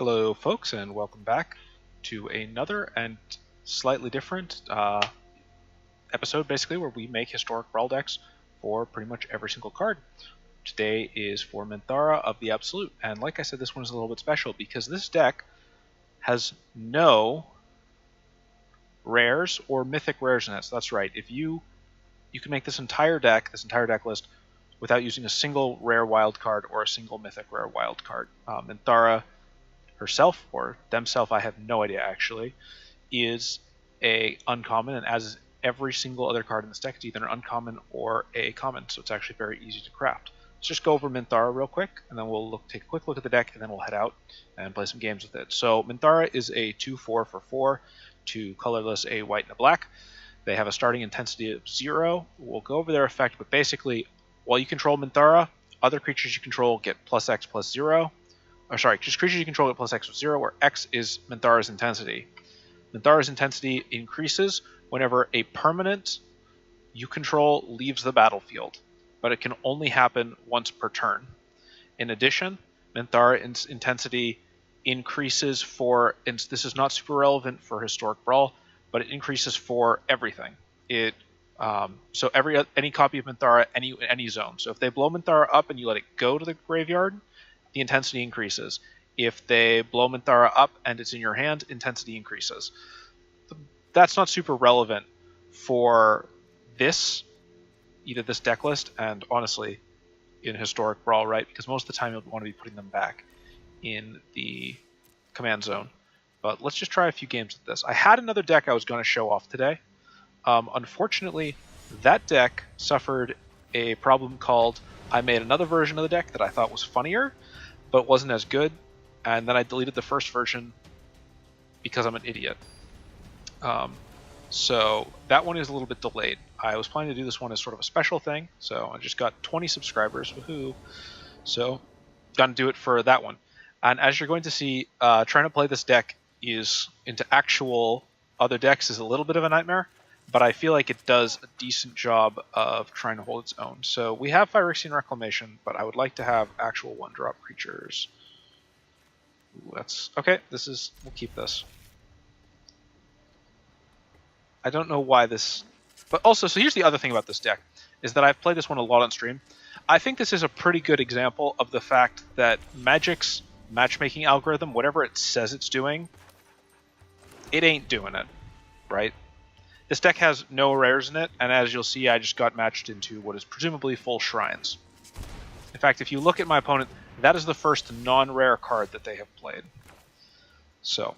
Hello folks, and welcome back to another and slightly different episode, basically, where we make Historic Brawl decks for pretty much every single card. Today is for Minthara of the Absolute, and like I said, this one is a little bit special because this deck has no rares or mythic rares in it. So that's right, if you can make this entire deck list, without using a single rare wild card or a single mythic rare wild card. Minthara herself, or themself, I have no idea actually, is a uncommon, and as every single other card in this deck, it's either an uncommon or a common, so it's actually very easy to craft. Let's just go over Minthara real quick, and then we'll take a quick look at the deck, and then we'll head out and play some games with it. So Minthara is a 2/4 for 4, 2 colorless, a white and a black. They have a starting intensity of 0. We'll go over their effect, but basically, while you control Minthara, other creatures you control get +X +0. Or sorry, just creatures you control get +X with 0, where X is Minthara's intensity. Minthara's intensity increases whenever a permanent you control leaves the battlefield, but it can only happen once per turn. In addition, Minthara's intensity increases for, and this is not super relevant for Historic Brawl, but it increases for everything. So any copy of Minthara, any zone. So if they blow Minthara up and you let it go to the graveyard, the intensity increases. If they blow Minthara up and it's in your hand, intensity increases. That's not super relevant for either this deck list, and honestly, in Historic Brawl, right? Because most of the time you'll want to be putting them back in the command zone. But let's just try a few games with this. I had another deck I was going to show off today. Unfortunately, that deck suffered a problem called I made another version of the deck that I thought was funnier, but wasn't as good, and then I deleted the first version because I'm an idiot. So that one is a little bit delayed. I was planning to do this one as sort of a special thing, so I just got 20 subscribers, woohoo! So, gonna do it for that one. And as you're going to see, trying to play this deck into actual other decks is a little bit of a nightmare, but I feel like it does a decent job of trying to hold its own. So we have Phyrexian Reclamation, but I would like to have actual 1-drop creatures. Okay, we'll keep this. I don't know why this, but also, so here's the other thing about this deck, is that I've played this one a lot on stream. I think this is a pretty good example of the fact that Magic's matchmaking algorithm, whatever it says it's doing, it ain't doing it, right? This deck has no rares in it, and as you'll see, I just got matched into what is presumably full shrines. In fact, if you look at my opponent, that is the first non-rare card that they have played. So,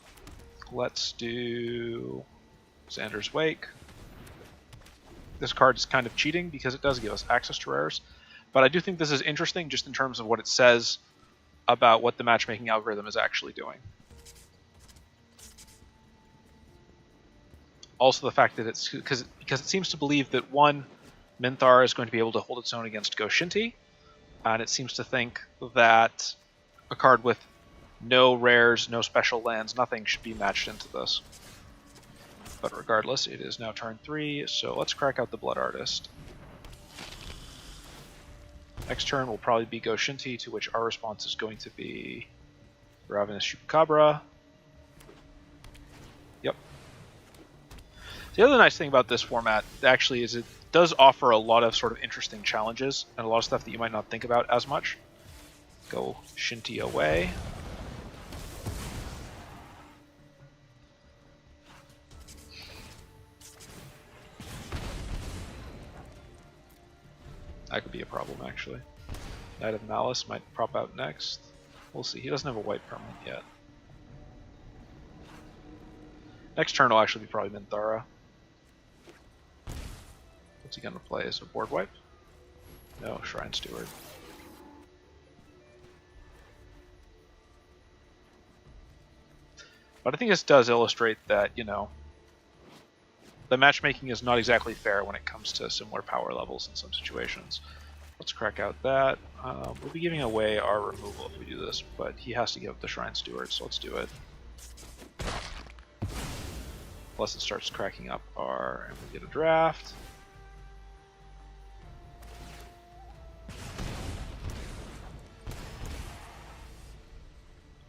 let's do Xander's Wake. This card is kind of cheating because it does give us access to rares, but I do think this is interesting just in terms of what it says about what the matchmaking algorithm is actually doing. Also the fact that it's because it seems to believe that one, Minthara is going to be able to hold its own against Goshinti, and it seems to think that a card with no rares, no special lands, nothing should be matched into this. But regardless, it is now turn 3, so let's crack out the Blood Artist. Next turn will probably be Goshinti, to which our response is going to be Ravenous Chupacabra. Yep. The other nice thing about this format, actually, is it does offer a lot of sort of interesting challenges, and a lot of stuff that you might not think about as much. Goshinti away. That could be a problem, actually. Knight of Malice might prop out next. We'll see. He doesn't have a white permanent yet. Next turn will actually be probably Minthara. What's he going to play? As a board wipe? No, Shrine Steward. But I think this does illustrate that, the matchmaking is not exactly fair when it comes to similar power levels in some situations. Let's crack out that. We'll be giving away our removal if we do this, but he has to give up the Shrine Steward, so let's do it. Plus it starts cracking up and we get a draft.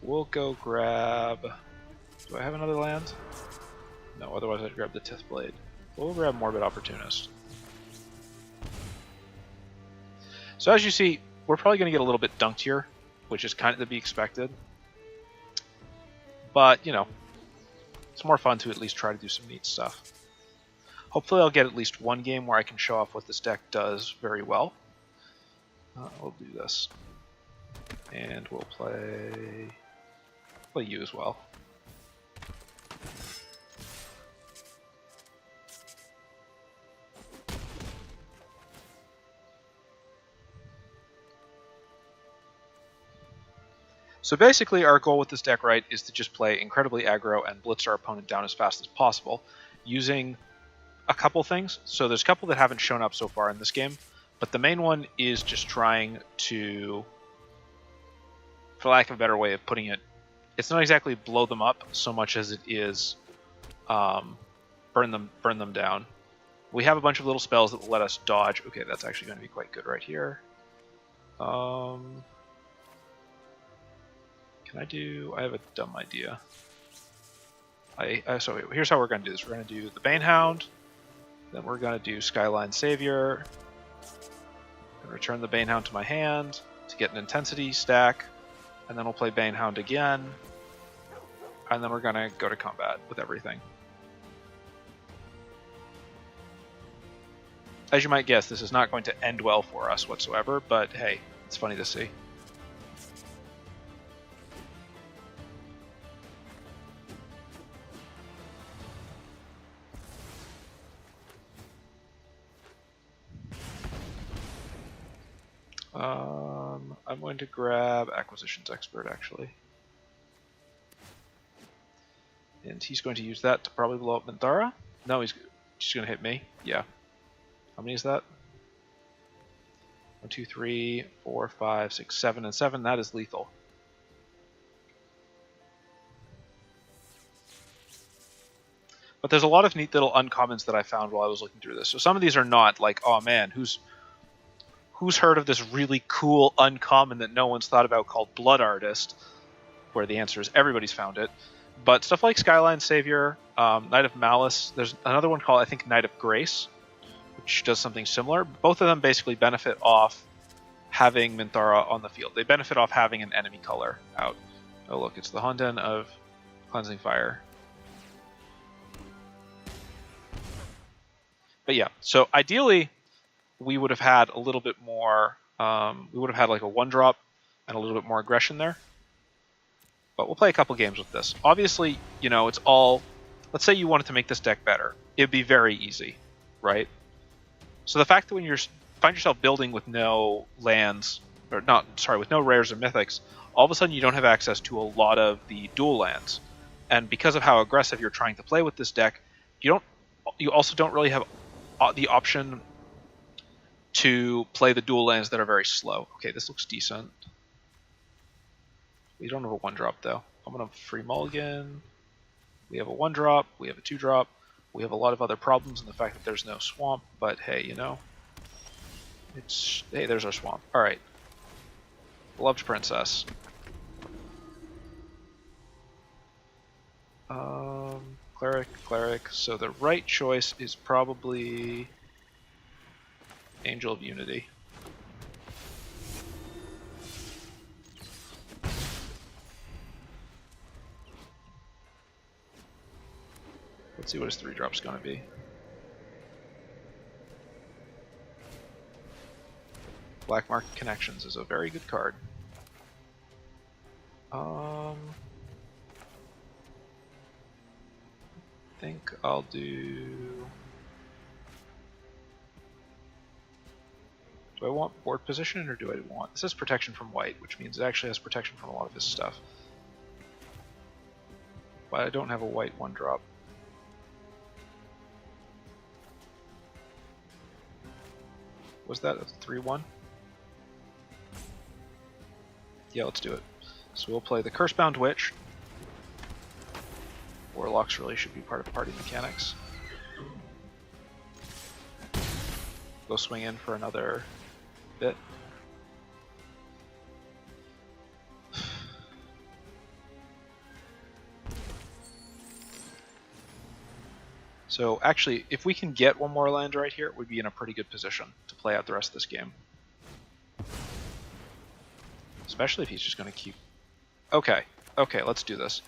We'll go grab... Do I have another land? No, otherwise I'd grab the Tith Blade. We'll grab Morbid Opportunist. So as you see, we're probably going to get a little bit dunked here, which is kind of to be expected. But, you know, it's more fun to at least try to do some neat stuff. Hopefully I'll get at least one game where I can show off what this deck does very well. We'll do this. And we'll play you as well. So basically our goal with this deck, right, is to just play incredibly aggro and blitz our opponent down as fast as possible using a couple things. So there's a couple that haven't shown up so far in this game, but the main one is just trying to, for lack of a better way of putting it, it's not exactly blow them up so much as it is burn them down. We have a bunch of little spells that will let us dodge. Okay, that's actually going to be quite good right here. Can I do... I have a dumb idea. So here's how we're going to do this. We're going to do the Banehound, then we're going to do Skyline Savior, and return the Banehound to my hand to get an intensity stack, and then we'll play Banehound again, and then we're going to go to combat with everything. As you might guess, this is not going to end well for us whatsoever, but hey, it's funny to see. I'm going to grab Acquisitions Expert, actually. And he's going to use that to probably blow up Minthara. No, he's just going to hit me. Yeah. How many is that? 1, 2, 3, 4, 5, 6, 7, and 7. That is lethal. But there's a lot of neat little uncommons that I found while I was looking through this. So some of these are not like, oh man, who's heard of this really cool uncommon that no one's thought about called Blood Artist? Where the answer is everybody's found it. But stuff like Skyline Savior, Knight of Malice, there's another one called, I think, Knight of Grace, which does something similar. Both of them basically benefit off having Minthara on the field. They benefit off having an enemy color out. Oh look, it's the Honden of Cleansing Fire. But yeah, so ideally, we would have had a little bit more, we would have had like a 1-drop and a little bit more aggression there. But we'll play a couple games with this. Obviously, you know, it's all, let's say you wanted to make this deck better. It'd be very easy, right? So the fact that when you find yourself building with no lands, or not, sorry, with no rares or mythics, all of a sudden you don't have access to a lot of the dual lands. And because of how aggressive you're trying to play with this deck, you also don't really have the option to play the dual lands that are very slow. Okay, this looks decent. We don't have a 1-drop though. I'm going to free mulligan. We have a 1-drop. We have a 2-drop. We have a lot of other problems in the fact that there's no swamp, but hey, you know. Hey, there's our swamp. Alright. Beloved Princess. Cleric. So the right choice is probably Angel of Unity. Let's see what his 3-drop's going to be. Black Market Connections is a very good card. I think I'll do... Do I want board position or do I want... This says protection from white, which means it actually has protection from a lot of his stuff. But I don't have a white 1-drop. Was that a 3-1? Yeah, let's do it. So we'll play the Cursebound Witch. Warlocks really should be part of party mechanics. Go swing in for another bit. So actually, if we can get one more land right here, we'd be in a pretty good position to play out the rest of this game. Especially if he's just going to keep... Okay, okay, let's do this.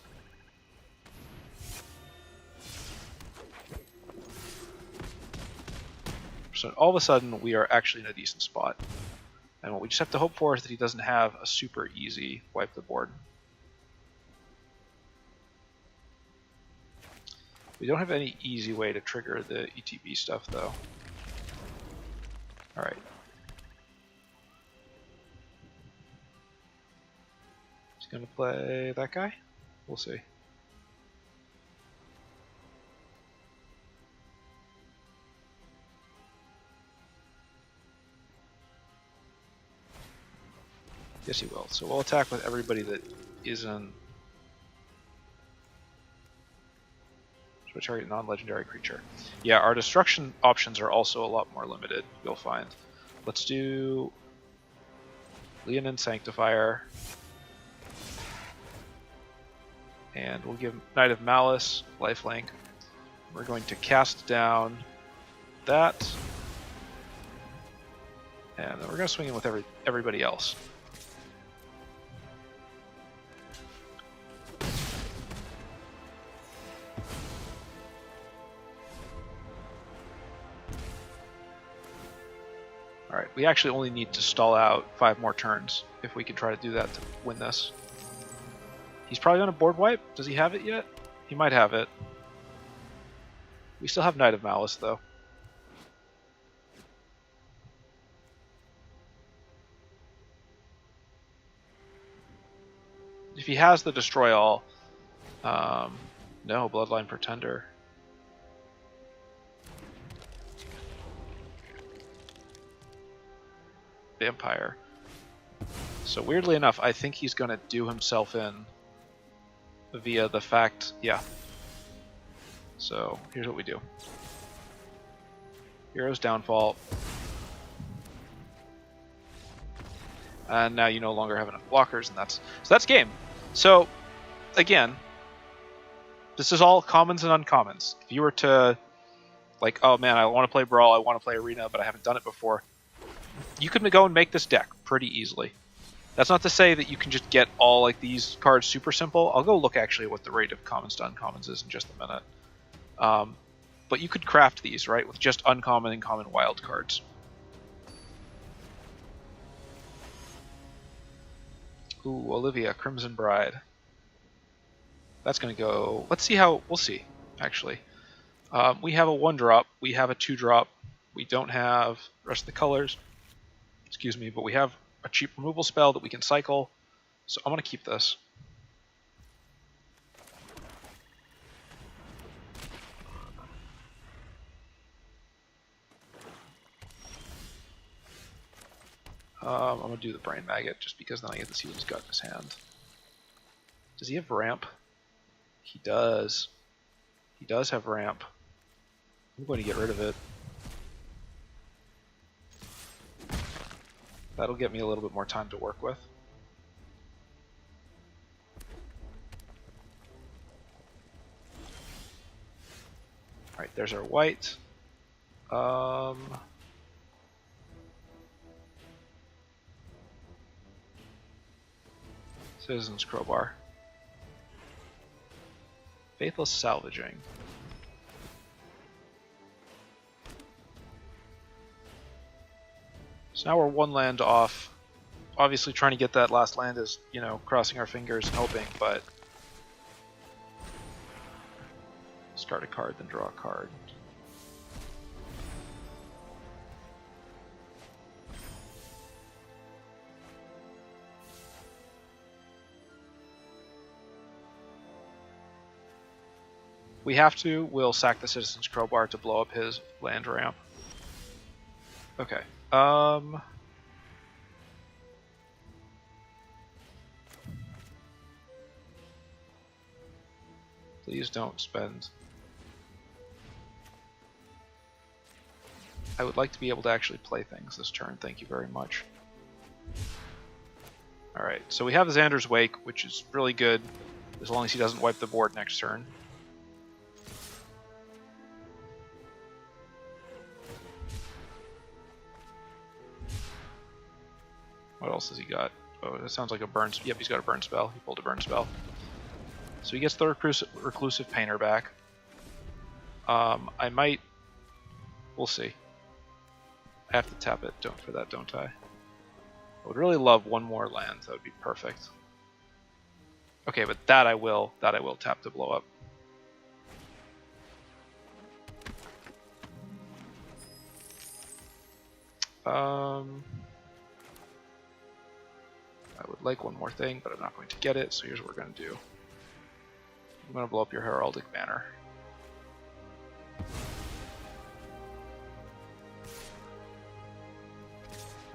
So all of a sudden, we are actually in a decent spot. And what we just have to hope for is that he doesn't have a super easy wipe the board. We don't have any easy way to trigger the ETB stuff, though. Alright. He's going to play that guy? We'll see. Yes, he will. So we'll attack with everybody that isn't... Switch target non-legendary creature. Yeah, our destruction options are also a lot more limited, you'll find. Let's do Leonin Sanctifier. And we'll give Knight of Malice lifelink. We're going to cast down that. And then we're going to swing in with everybody else. Alright, we actually only need to stall out 5 more turns if we can try to do that to win this. He's probably going to board wipe. Does he have it yet? He might have it. We still have Knight of Malice, though. If he has the Destroy All... no, Bloodline Pretender. Vampire. So weirdly enough, I think he's going to do himself in via the fact, yeah. So here's what we do. Hero's Downfall. And now you no longer have enough blockers, and that's game. So again, this is all commons and uncommons. If you were to like, oh man, I want to play Brawl, I want to play Arena, but I haven't done it before, you can go and make this deck pretty easily. That's not to say that you can just get all like these cards super simple. I'll go look actually what the rate of commons to uncommons is in just a minute. But you could craft these, right, with just uncommon and common wild cards. Ooh, Olivia, Crimson Bride. That's going to go... Let's see how... We'll see, actually. We have a 1-drop. We have a 2-drop. We don't have the rest of the colors. Excuse me, but we have a cheap removal spell that we can cycle. So I'm going to keep this. I'm going to do the Brain Maggot just because then I get to see what he's got in his hand. Does he have ramp? He does. He does have ramp. I'm going to get rid of it. That'll get me a little bit more time to work with. Alright, there's our white. Citizen's Crowbar. Faithless Salvaging. So now we're 1 land off. Obviously trying to get that last land is, you know, crossing our fingers and hoping, but... Discard a card, then draw a card. We have to, we'll sack the Citizen's Crowbar to blow up his land ramp. Okay. Please don't spend. I would like to be able to actually play things this turn, thank you very much. Alright, so we have Xander's Wake, which is really good, as long as he doesn't wipe the board next turn. What else has he got? Oh, that sounds like a burn. Yep, he's got a burn spell. He pulled a burn spell. So he gets the Reclusive Painter back. I might... We'll see. I have to tap it for that, don't I? I would really love one more land. That would be perfect. Okay, but that I will tap to blow up. I would like one more thing, but I'm not going to get it, so here's what we're going to do. I'm going to blow up your Heraldic Banner.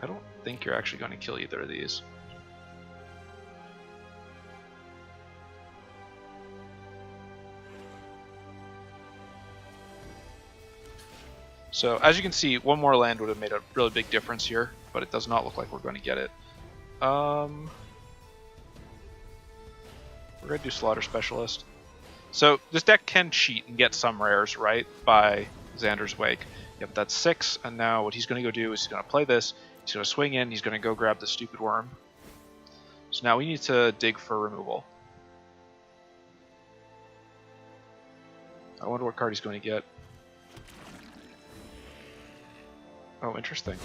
I don't think you're actually going to kill either of these. So, as you can see, one more land would have made a really big difference here, but it does not look like we're going to get it. We're going to do Slaughter Specialist. So, this deck can cheat and get some rares, right, by Xander's Wake. Yep, that's 6, and now what he's going to go do is he's going to play this, he's going to swing in, he's going to go grab the Stupid Worm. So now we need to dig for removal. I wonder what card he's going to get. Oh, interesting.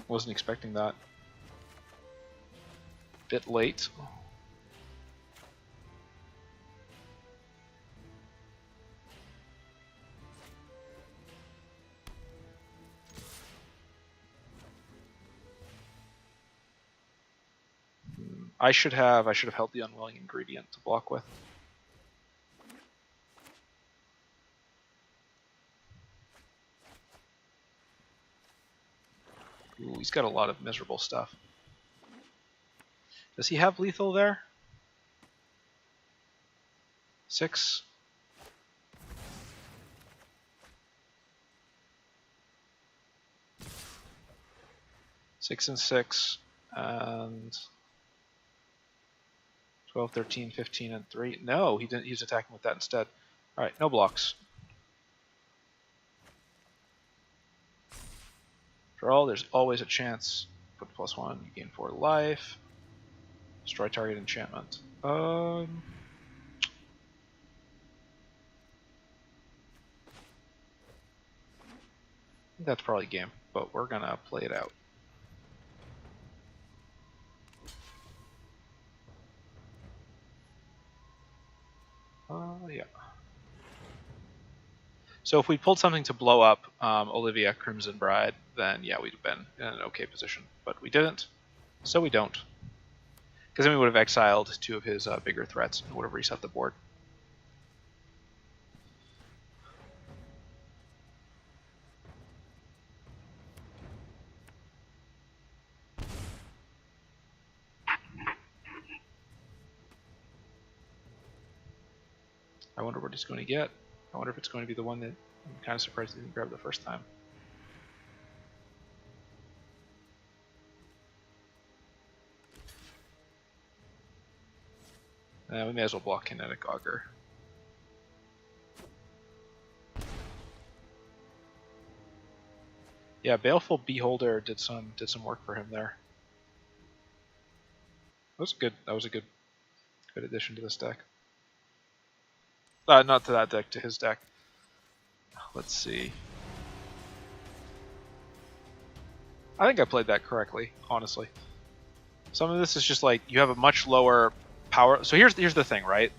Wasn't expecting that. Bit late. I should have held the Unwilling Ingredient to block with. Ooh, he's got a lot of miserable stuff. Does he have lethal there? 6. Six and 6, and 12, 13, 15, and 3. No, he didn't. He's attacking with that instead. All right, no blocks. Draw. There's always a chance. Put +1. You gain 4 life. Destroy target enchantment. I think that's probably game, but we're gonna play it out. Yeah. So if we pulled something to blow up Olivia Crimson Bride, then yeah, we'd have been in an okay position. But we didn't, so we don't. Because then we would have exiled 2 of his bigger threats and would have reset the board. I wonder what he's going to get. I wonder if it's going to be the one that I'm kind of surprised he didn't grab the first time. We may as well block Kinetic Augur. Yeah, Baleful Beholder did some work for him there. That was good. That was a good addition to this deck. Not to that deck, to his deck. Let's see. I think I played that correctly, honestly. Some of this is just like, you have a much lower power. So here's the thing, right?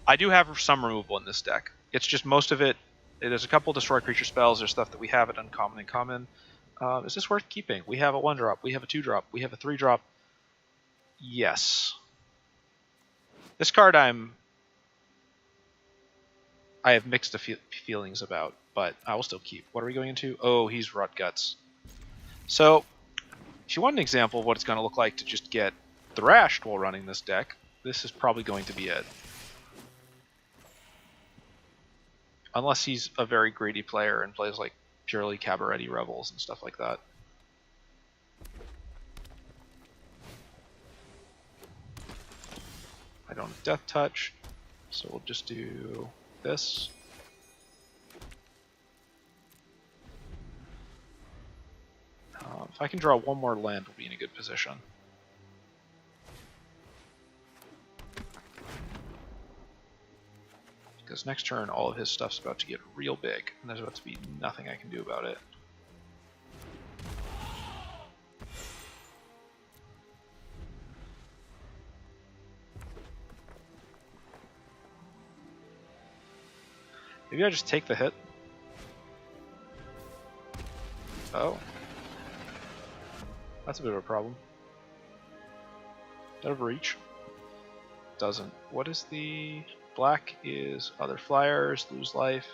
I do have some removal in this deck. It's just most of it, there's a couple destroy creature spells, there's stuff that we have at uncommon and common. Is this worth keeping? We have a 1-drop, we have a 2-drop, we have a 3-drop. Yes. This card I have mixed feelings about, but I will still keep. What are we going into? Oh, he's Rot Guts. So, if you want an example of what it's going to look like to just get thrashed while running this deck, this is probably going to be it. Unless he's a very greedy player and plays like purely Cabaret Rebels and stuff like that. I don't have Death Touch, so we'll just do this. If I can draw one more land, we'll be in a good position. Because next turn, all of his stuff's about to get real big, and there's about to be nothing I can do about it. Maybe I just take the hit. Oh. That's a bit of a problem. Does that overreach? Doesn't. What is the... Black is other flyers, lose life.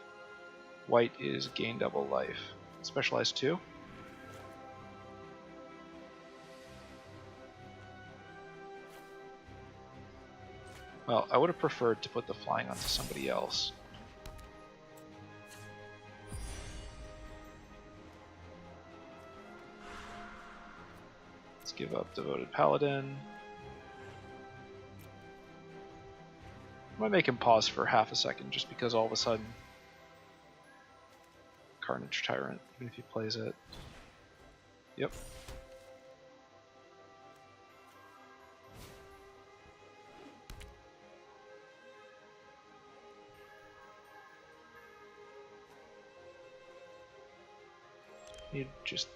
White is gain double life. Specialized 2. Well, I would have preferred to put the flying onto somebody else. Let's give up Devoted Paladin. I might make him pause for half a second just because all of a sudden Carnage Tyrant, even if he plays it. Yep.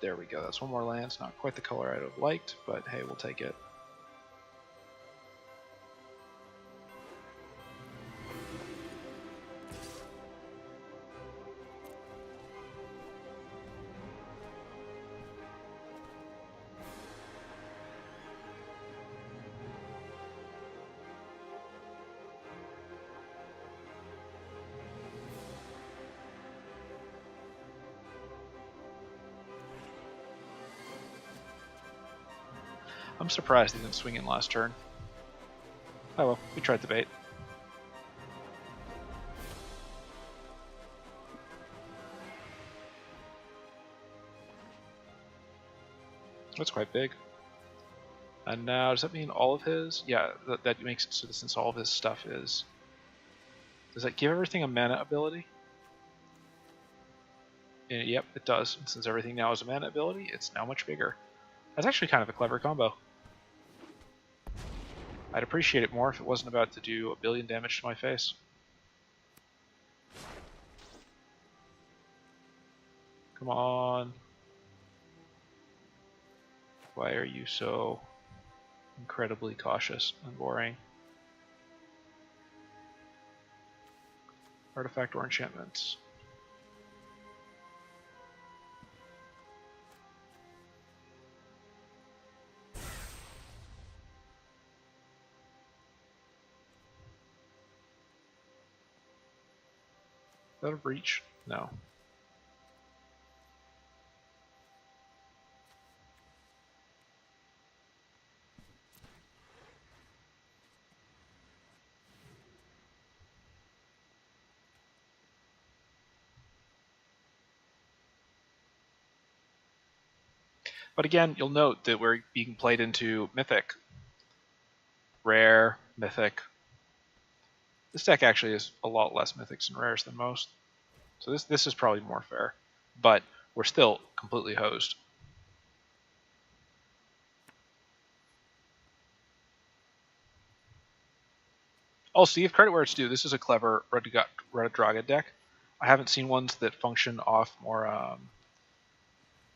There we go. That's one more land. It's not quite the color I'd have liked, but hey, we'll take it. I'm surprised he didn't swing in last turn. Oh well, we tried the bait. That's quite big. And now, does that mean all of his? Yeah, that makes it so that since all of his stuff is... Does that give everything a mana ability? Yep, it does. And since everything now is a mana ability, it's now much bigger. That's actually kind of a clever combo. I'd appreciate it more if it wasn't about to do 1 billion damage to my face. Come on. Why are you so incredibly cautious and boring? Artifact or enchantments. Is that a breach? No. But again, you'll note that we're being played into Mythic. Rare, Mythic. This deck actually is a lot less Mythics and Rares than most. So this is probably more fair. But we're still completely hosed. Also, give credit where it's due. This is a clever Redraga deck. I haven't seen ones that function off more...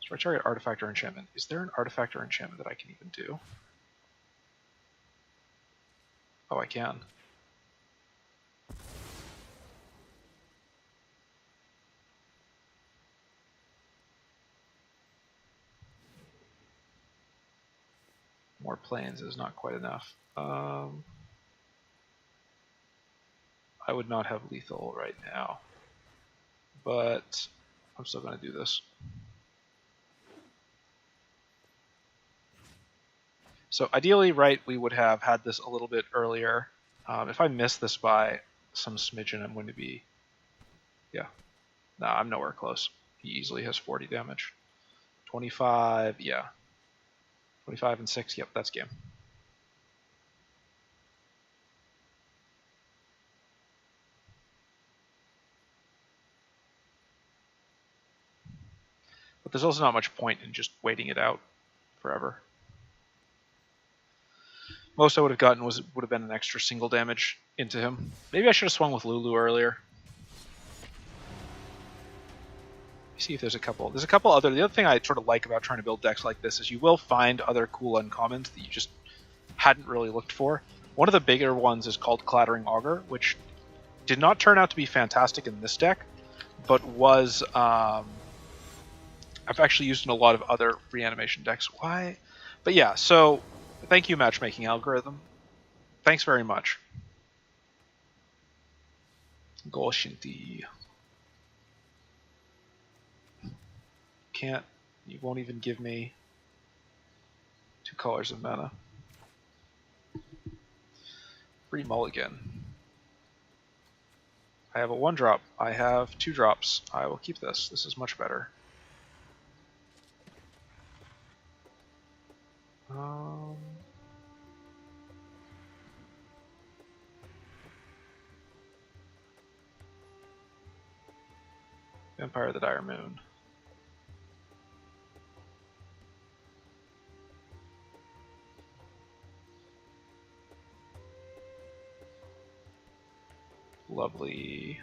Strike target artifact or enchantment. Is there an artifact or enchantment that I can even do? Oh, I can. More planes is not quite enough. I would not have lethal right now, but I'm still going to do this. So ideally, right, we would have had this a little bit earlier. If I miss this by some smidgen, I'm going to be... Yeah. No, I'm nowhere close. He easily has 40 damage. 25, yeah. 25 and 6, yep, that's game. But there's also not much point in just waiting it out forever. Most I would have gotten would have been an extra single damage into him. Maybe I should have swung with Lulu earlier. See if there's a couple. There's a couple other. The other thing I sort of like about trying to build decks like this is you will find other cool uncommons that you just hadn't really looked for. One of the bigger ones is called Clattering Augur, which did not turn out to be fantastic in this deck, but was I've actually used in a lot of other reanimation decks. Why? But yeah, so thank you, matchmaking algorithm. Thanks very much. Golshinti. Can't. You won't even give me 2 colors of mana. Free mulligan. I have a 1-drop. I have 2 drops. I will keep this. This is much better. Vampire of the Dire Moon. Lovely.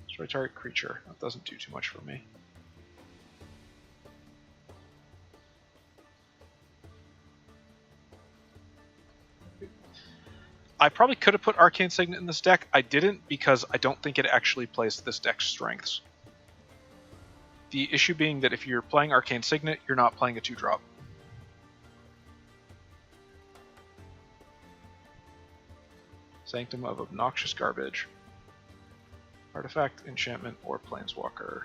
Destroy target creature. That doesn't do too much for me. I probably could have put Arcane Signet in this deck. I didn't because I don't think it actually plays to this deck's strengths. The issue being that if you're playing Arcane Signet, you're not playing a 2-drop. Sanctum of Obnoxious Garbage. Artifact, enchantment, or planeswalker.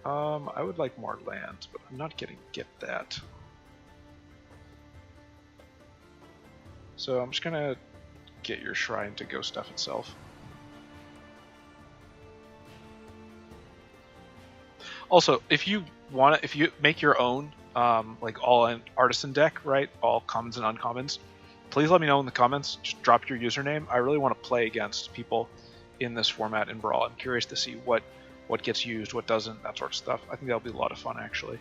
I would like more lands, but I'm not getting that. So I'm just gonna get your shrine to go stuff itself. Also, if you make your own like all Artisan deck, right? All commons and uncommons. Please let me know in the comments. Just drop your username. I really want to play against people in this format in Brawl. I'm curious to see what gets used, what doesn't, that sort of stuff. I think that'll be a lot of fun, actually.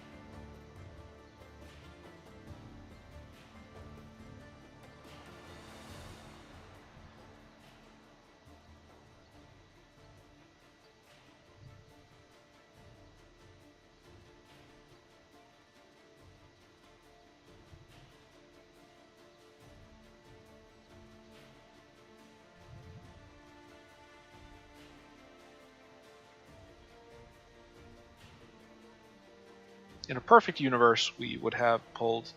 In a perfect universe, we would have pulled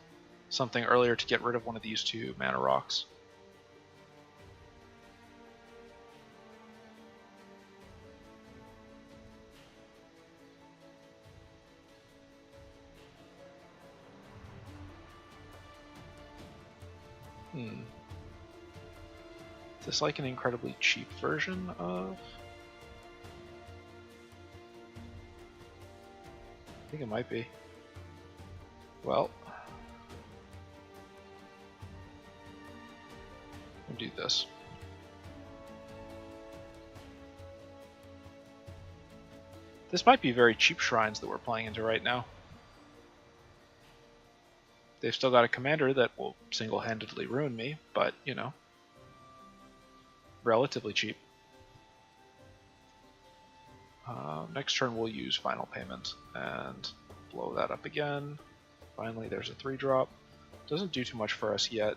something earlier to get rid of one of these 2 mana rocks. Is this like an incredibly cheap version of... I think it might be. Well, we'll do this. This might be very cheap shrines that we're playing into right now. They've still got a commander that will single-handedly ruin me, but, you know, relatively cheap. Next turn we'll use Final Payment and blow that up again. Finally, there's a 3-drop. Doesn't do too much for us yet.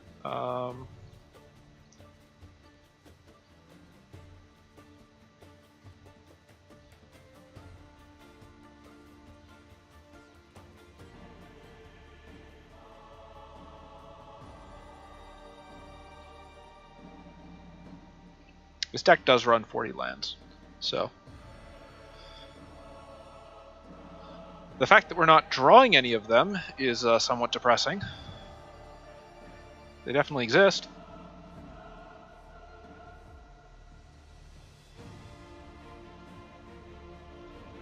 This deck does run 40 lands, so... The fact that we're not drawing any of them is somewhat depressing. They definitely exist.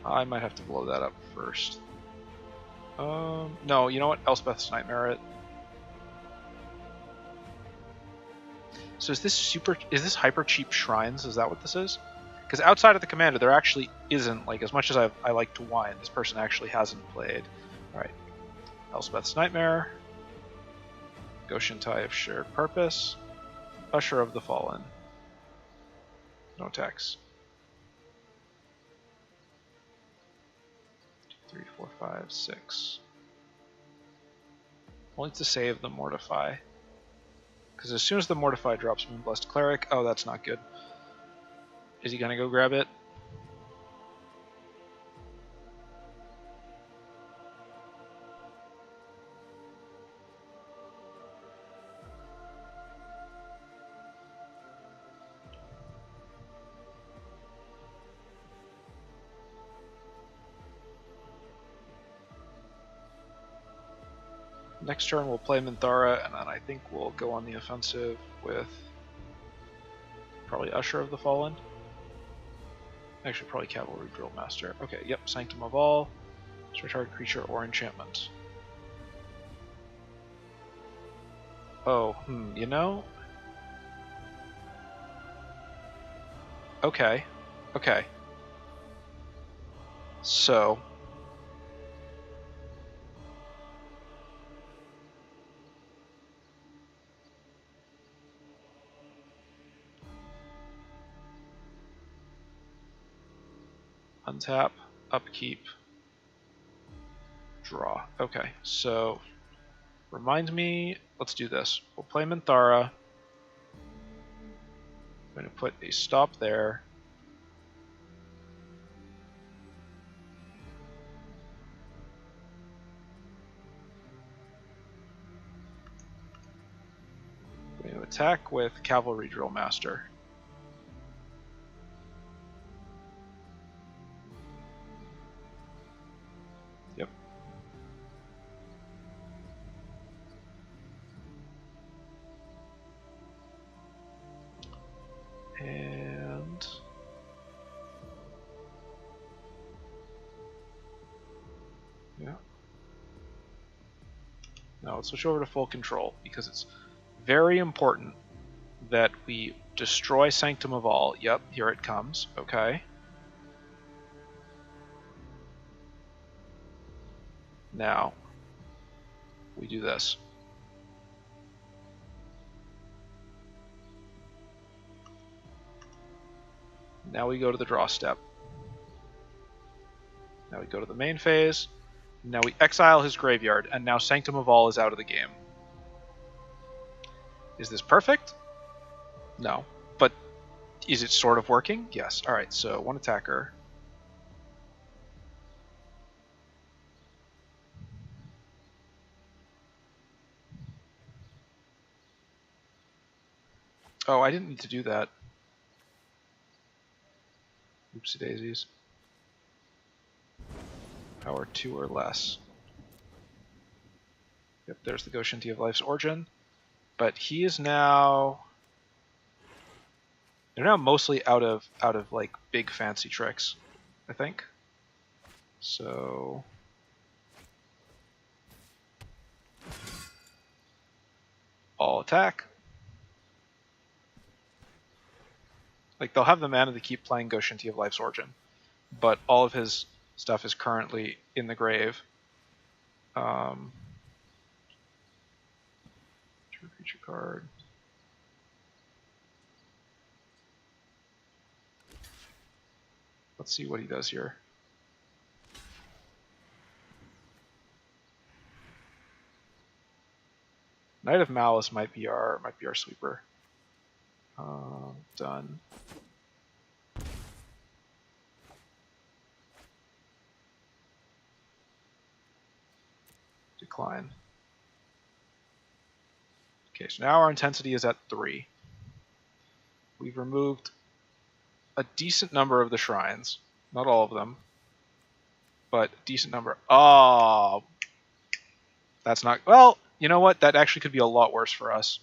I might have to blow that up first. No, you know what? Elspeth's Nightmare it. So is this hyper cheap shrines? Is that what this is? Because outside of the commander, there actually isn't, like, as much as I like to whine, this person actually hasn't played. Alright. Elspeth's Nightmare. Goshentai of Shared Purpose. Usher of the Fallen. No attacks. 2, 3, 4, 5, 6. Only to save the Mortify. Because as soon as the Mortify drops Moonblessed Cleric, oh, that's not good. Is he gonna go grab it? Next turn we'll play Minthara, and then I think we'll go on the offensive with probably Usher of the Fallen. Actually, probably Cavalry Drillmaster. Okay, yep, Sanctum of All. Destroy target creature or enchantment. Oh, you know? Okay, okay. So... untap, upkeep, draw. Okay, so remind me, let's do this. We'll play Minthara. I'm going to put a stop there. I'm going to attack with Cavalry Drillmaster. Yep. And yeah. Now let's switch over to full control because it's very important that we destroy Sanctum of All. Yep, here it comes. Okay. Now we do this. Now we go to the draw step. Now we go to the main phase. Now we exile his graveyard, and now Sanctum of All is out of the game. Is this perfect? No. But is it sort of working? Yes. Alright, so one attacker. Oh, I didn't need to do that. Oopsie daisies. Power 2 or less. Yep, there's the Goshentai of Life's Origin. But he is now... They're now mostly out of like big fancy tricks, I think. So... all attack. Like, they'll have the mana to keep playing Goshentai of Life's Origin, but all of his stuff is currently in the grave. Creature card. Let's see what he does here. Knight of Malice might be our sweeper. Done. Decline. Okay, so now our intensity is at 3. We've removed a decent number of the shrines. Not all of them, but a decent number. Oh, that's not... Well, you know what? That actually could be a lot worse for us.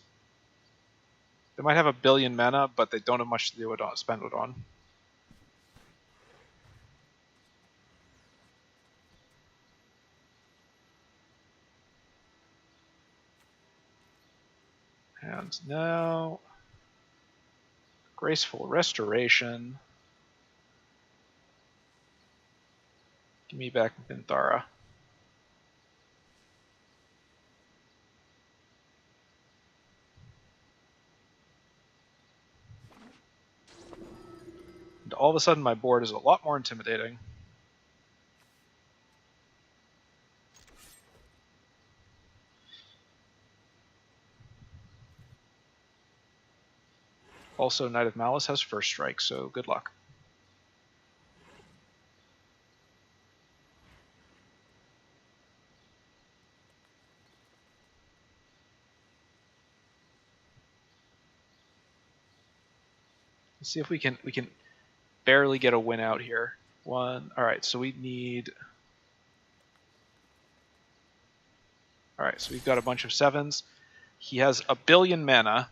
They might have a billion mana, but they don't have much to do it on, spend it on. And now, Graceful Restoration. Give me back Minthara. And all of a sudden my board is a lot more intimidating. Also, Knight of Malice has first strike, so good luck. Let's see if we can barely get a win out here. One. All right, so we need. All right, so we've got a bunch of 7s. He has a billion mana.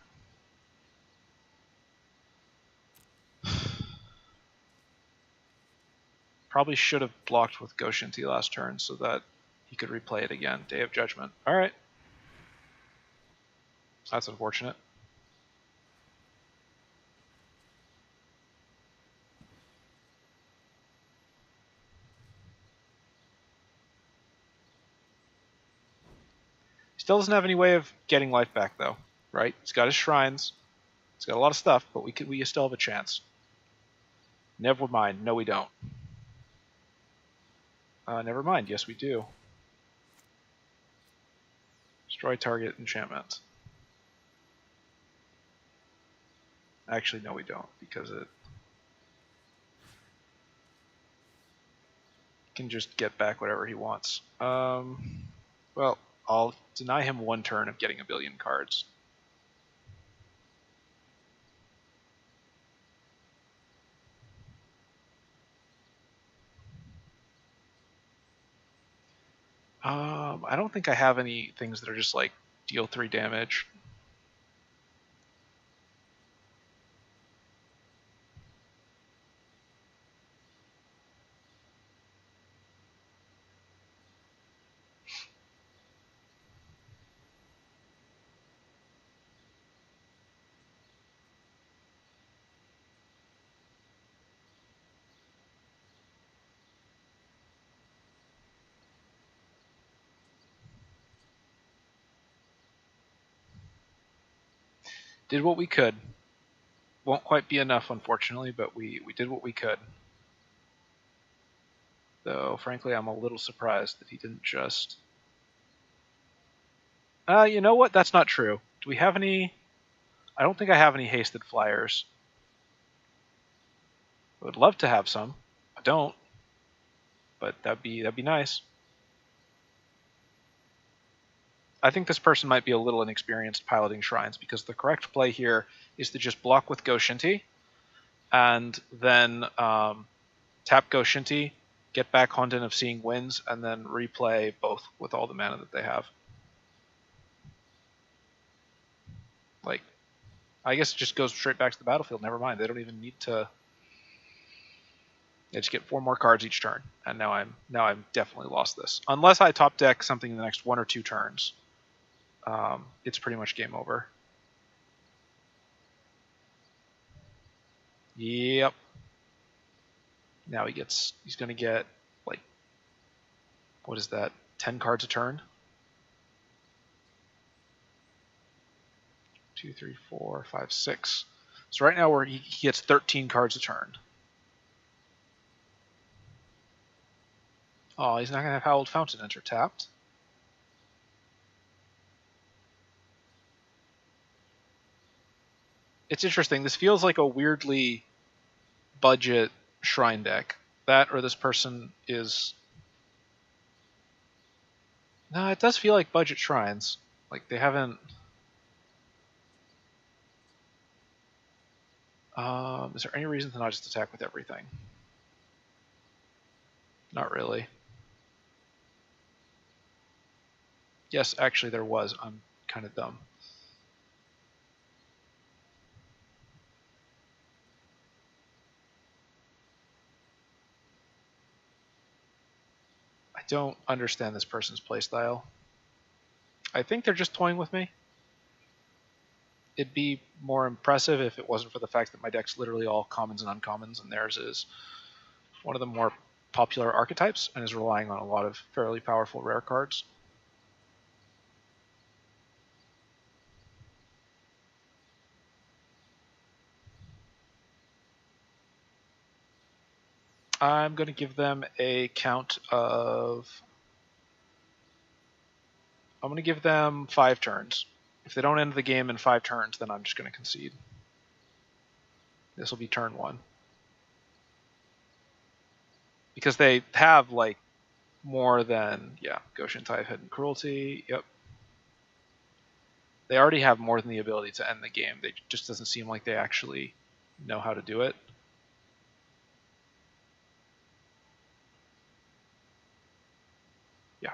Probably should have blocked with Goshinti last turn so that he could replay it again. Day of Judgment. All right. That's unfortunate. Still doesn't have any way of getting life back, though, right? He's got his shrines. He's got a lot of stuff, but we still have a chance. Never mind. No, we don't. Never mind. Yes, we do. Destroy target enchantment. Actually, no, we don't, because it can just get back whatever he wants. Well, I'll deny him one turn of getting a billion cards. I don't think I have any things that are just like deal 3 damage. Did what we could. Won't quite be enough, unfortunately, but we did what we could. Though, frankly, I'm a little surprised that he didn't just... you know what? That's not true. Do we have any... I don't think I have any hasted flyers. I would love to have some. I don't. But that'd be nice. I think this person might be a little inexperienced piloting shrines, because the correct play here is to just block with Goshinti, and then tap Goshinti, get back Honden of Seeing Winds, and then replay both with all the mana that they have. Like, I guess it just goes straight back to the battlefield. Never mind. They don't even need to. They just get 4 more cards each turn, and now I'm definitely lost this. Unless I top deck something in the next 1 or 2 turns, it's pretty much game over. Yep. Now he's going to get, like, what is that, 10 cards a turn? 2, 3, 4, 5, 6. So right now he gets 13 cards a turn. Oh, he's not going to have Howled Fountain enter tapped. It's interesting. This feels like a weirdly budget shrine deck. That or this person is... No, it does feel like budget shrines. Like they haven't... Is there any reason to not just attack with everything? Not really. Yes, actually there was. I'm kind of dumb. I don't understand this person's playstyle. I think they're just toying with me. It'd be more impressive if it wasn't for the fact that my deck's literally all commons and uncommons, and theirs is one of the more popular archetypes and is relying on a lot of fairly powerful rare cards. I'm going to give them a count of... I'm going to give them 5 turns. If they don't end the game in 5 turns, then I'm just going to concede. This will be turn 1. Because they have, like, more than... Yeah, Goshen Tithe, Hidden Cruelty. Yep. They already have more than the ability to end the game. They just doesn't seem like they actually know how to do it. Yeah.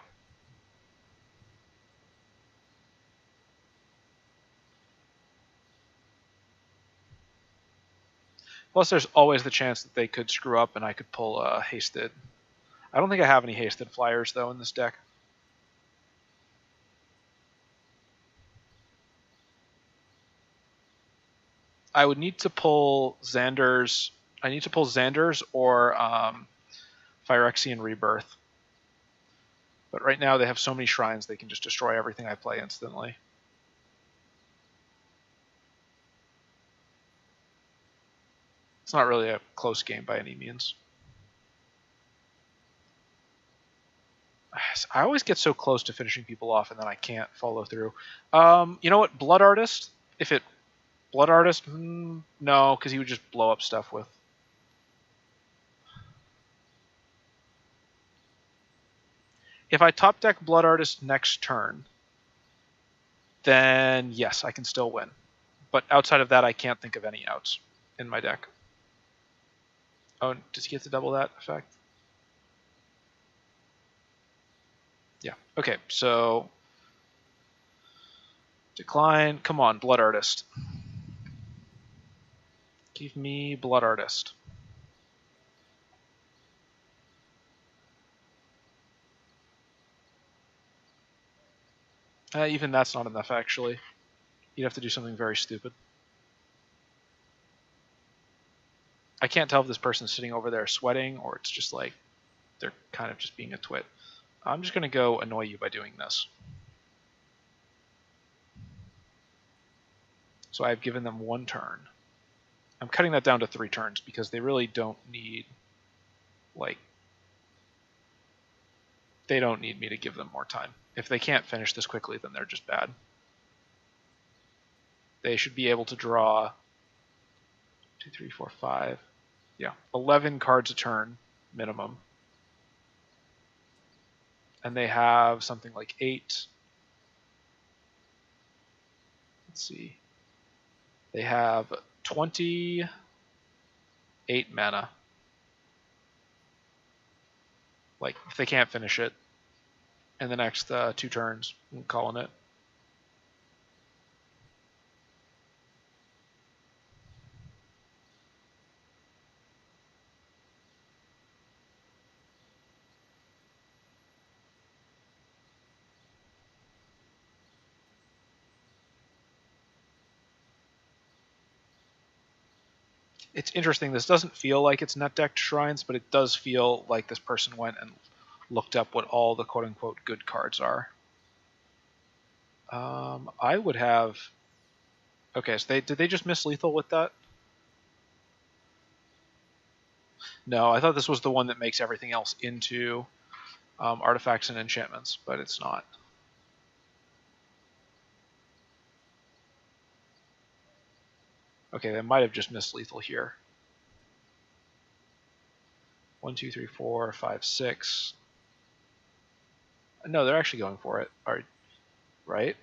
Plus, there's always the chance that they could screw up and I could pull Hasted. I don't think I have any Hasted Flyers, though, in this deck. I would need to pull Xander's... I need to pull Xander's or Phyrexian Rebirth. But right now they have so many shrines they can just destroy everything I play instantly. It's not really a close game by any means. I always get so close to finishing people off and then I can't follow through. You know what? Blood Artist? If it... Blood Artist? No, because he would just blow up stuff with... If I top deck Blood Artist next turn, then yes, I can still win. But outside of that, I can't think of any outs in my deck. Oh, does he get to double that effect? Yeah. Okay, so... Decline. Come on, Blood Artist. Give me Blood Artist. Even that's not enough, actually. You'd have to do something very stupid. I can't tell if this person's sitting over there sweating or it's just like they're kind of just being a twit. I'm just going to go annoy you by doing this. So I've given them 1 turn. I'm cutting that down to 3 turns because they really don't need, like, they don't need me to give them more time. If they can't finish this quickly, then they're just bad. They should be able to draw 2, 3, 4, 5. Yeah, 11 cards a turn minimum. And they have something like 8. Let's see. They have 28 mana. Like, if they can't finish it in the next 2 turns, I'm calling it. It's interesting. This doesn't feel like it's net decked shrines, but it does feel like this person went and looked up what all the quote-unquote good cards are. I would have... Okay, so did they just miss lethal with that? No, I thought this was the one that makes everything else into artifacts and enchantments, but it's not. Okay, they might have just missed lethal here. 1, 2, 3, 4, 5, 6. No, they're actually going for it. All right, right?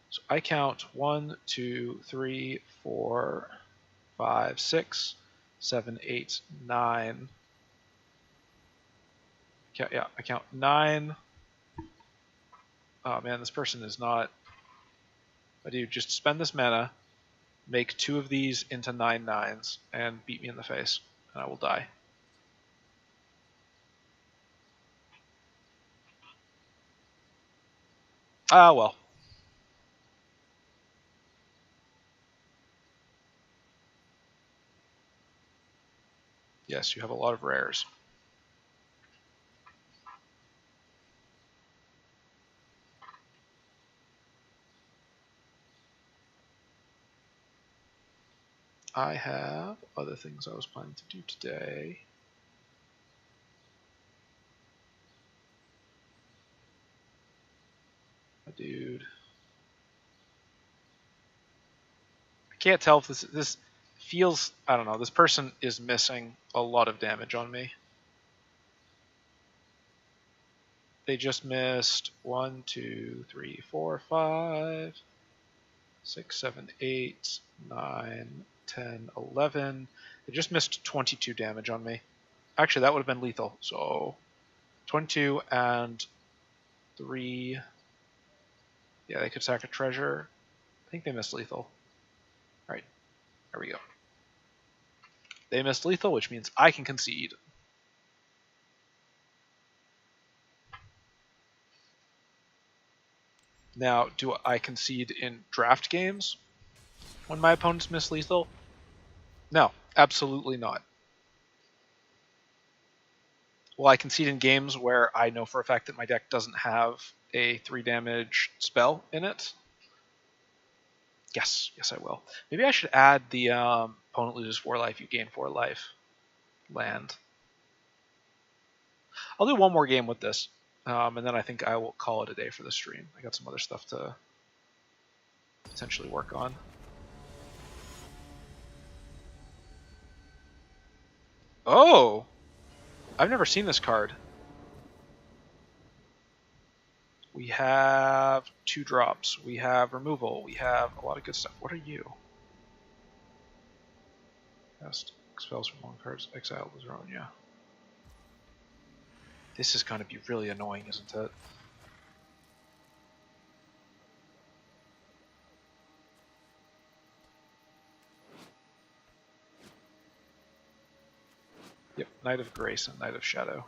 So I count 1, 2, 3, 4, 5, 6, 7, 8, 9. Yeah, I count 9. Oh man, this person is not... I do just spend this mana, make 2 of these into 9 9s, and beat me in the face, and I will die. Ah, well. Yes, you have a lot of rares. I have other things I was planning to do today. Dude. I can't tell if this feels, I don't know, this person is missing a lot of damage on me. They just missed 1, 2, 3, 4, 5, 6, 7, 8, 9, 10, 11. They just missed 22 damage on me. Actually, that would have been lethal. So 22 and 3. Yeah, they could sack a treasure. I think they missed lethal. All right, there we go. They missed lethal, which means I can concede. Now, do I concede in draft games when my opponents miss lethal? No, absolutely not. Will I concede in games where I know for a fact that my deck doesn't have a 3 damage spell in it? Yes, yes I will. Maybe I should add the opponent loses 4 life, you gain 4 life land. I'll do one more game with this, and then I think I will call it a day for the stream. I got some other stuff to potentially work on. Oh! I've never seen this card. We have 2 drops. We have removal. We have a lot of good stuff. What are you? Cast expels from 1 cards. Exile was wrong, yeah. This is going to be really annoying, isn't it? Yep, Knight of Grace and Knight of Shadow.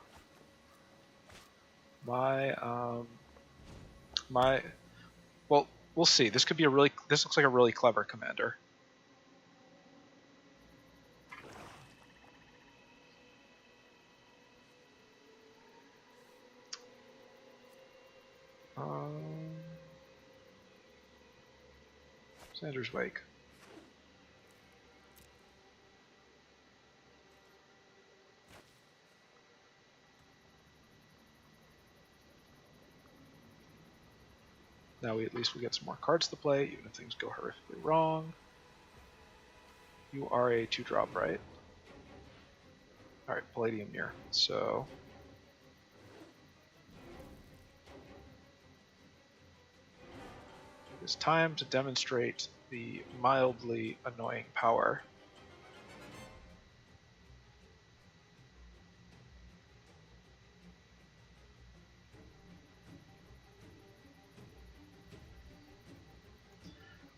Well, we'll see. This looks like a really clever commander. Sanders Wake. Now at least we get some more cards to play, even if things go horrifically wrong. You are a 2-drop, right? Alright, Palladium Mirror. So it's time to demonstrate the mildly annoying power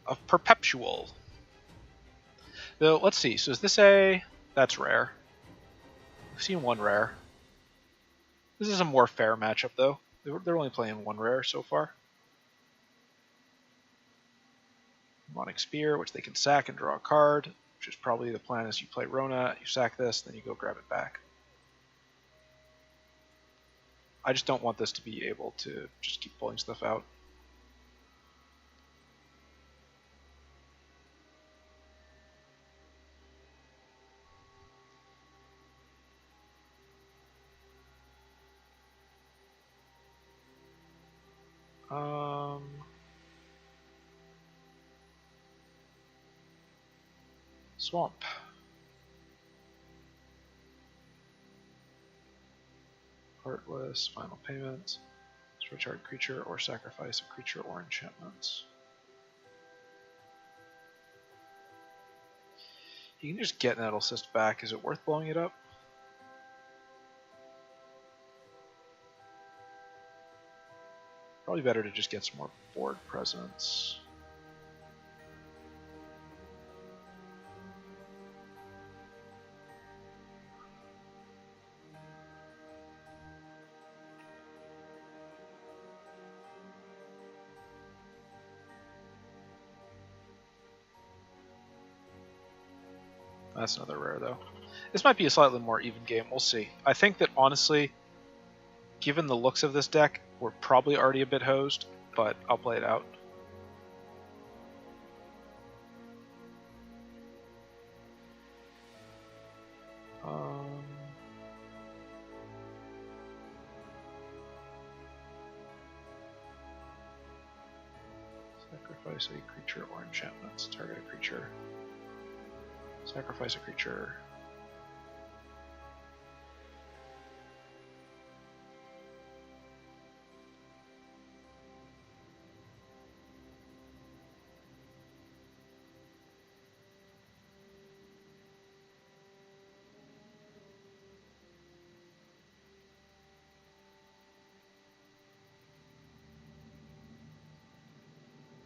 of Perpetual. So let's see. So is this a... That's rare. We've seen 1 rare. This is a more fair matchup, though. They're only playing 1 rare so far. Demonic Spear, which they can sack and draw a card, which is probably the plan is you play Rona, you sack this, then you go grab it back. I just don't want this to be able to just keep pulling stuff out. Swamp. Heartless, Final Payment. Switch creature or sacrifice a creature or enchantments. You can just get Nettle Cyst back. Is it worth blowing it up? Probably better to just get some more board presence. That's another rare, though. This might be a slightly more even game. We'll see. I think that, honestly, given the looks of this deck, we're probably already a bit hosed, but I'll play it out. Sacrifice a creature or enchantments. Target a creature. Sacrifice a creature.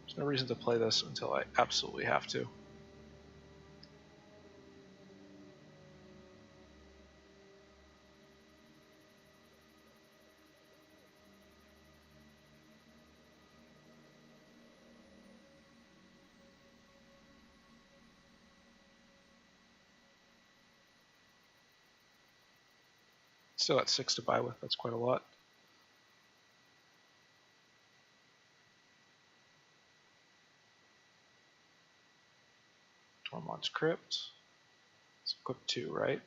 There's no reason to play this until I absolutely have to. Still got 6 to buy with, that's quite a lot. Tormod's Crypt. It's equip 2, right?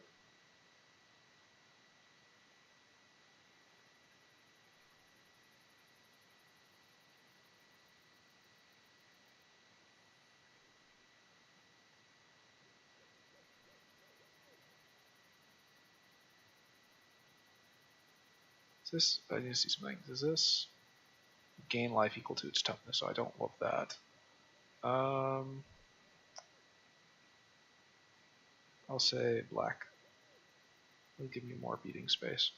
This, I need to see something. Does this gain life equal to its toughness? So I don't love that. I'll say black. It'll give me more beating space.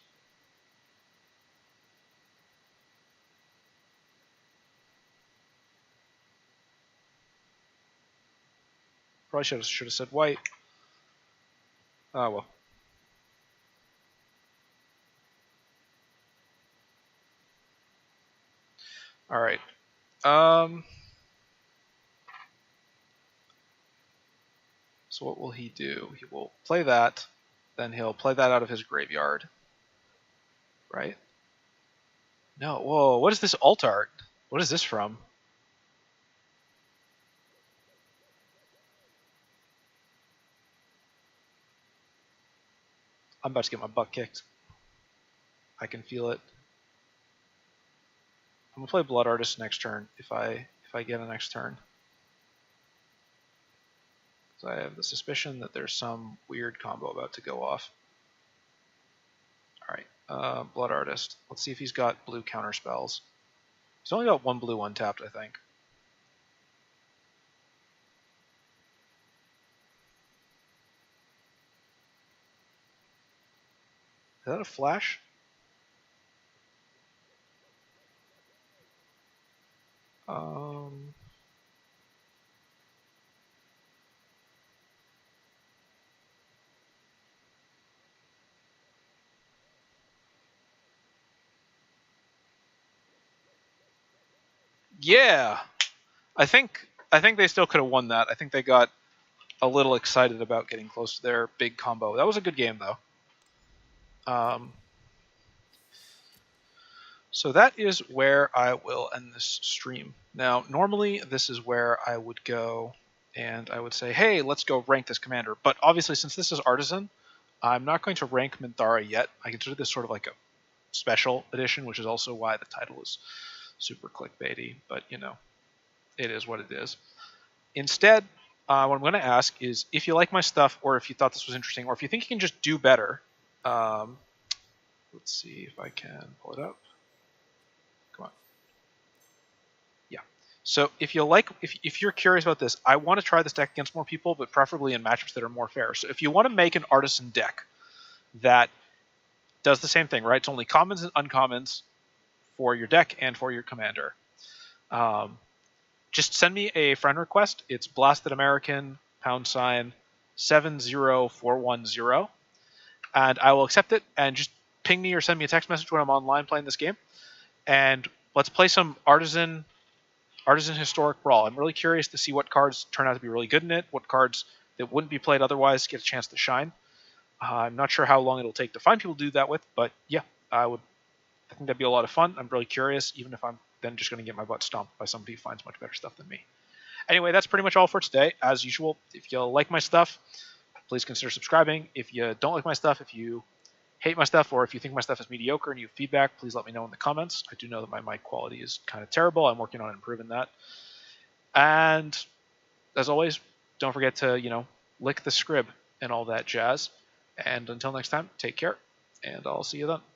Probably should have said white. Oh well. All right. So what will he do? He will play that, then he'll play that out of his graveyard. Right? No. Whoa. What is this alt art? What is this from? I'm about to get my butt kicked. I can feel it. I'm gonna play Blood Artist next turn if I get a next turn. So I have the suspicion that there's some weird combo about to go off. All right, Blood Artist. Let's see if he's got blue counter spells. He's only got 1 blue untapped, I think. Is that a flash? Yeah, I think they still could have won that. I think they got a little excited about getting close to their big combo. That was a good game, though. So that is where I will end this stream. Now, normally this is where I would go and I would say, hey, let's go rank this commander. But obviously, since this is Artisan, I'm not going to rank Minthara yet. I consider this sort of like a special edition, which is also why the title is super clickbaity. But, you know, it is what it is. Instead, what I'm going to ask is if you like my stuff or if you thought this was interesting or if you think you can just do better. Let's see if I can pull it up. Come on. Yeah. So if you like, if you're curious about this, I want to try this deck against more people, but preferably in matchups that are more fair. So if you want to make an Artisan deck that does the same thing, right? It's only commons and uncommons for your deck and for your commander. Just send me a friend request. It's Blasted American #70410, and I will accept it. And just ping me or send me a text message when I'm online playing this game. And let's play some Artisan Historic Brawl. I'm really curious to see what cards turn out to be really good in it, what cards that wouldn't be played otherwise get a chance to shine. I'm not sure how long it'll take to find people to do that with, but yeah, I think that'd be a lot of fun. I'm really curious, even if I'm then just going to get my butt stomped by somebody who finds much better stuff than me. Anyway, that's pretty much all for today. As usual, if you like my stuff, please consider subscribing. If you don't like my stuff, if you hate my stuff, or if you think my stuff is mediocre and you have feedback, please let me know in the comments. I do know that my mic quality is kind of terrible. I'm working on improving that. And as always, don't forget to, lick the scrib and all that jazz. And until next time, take care, and I'll see you then.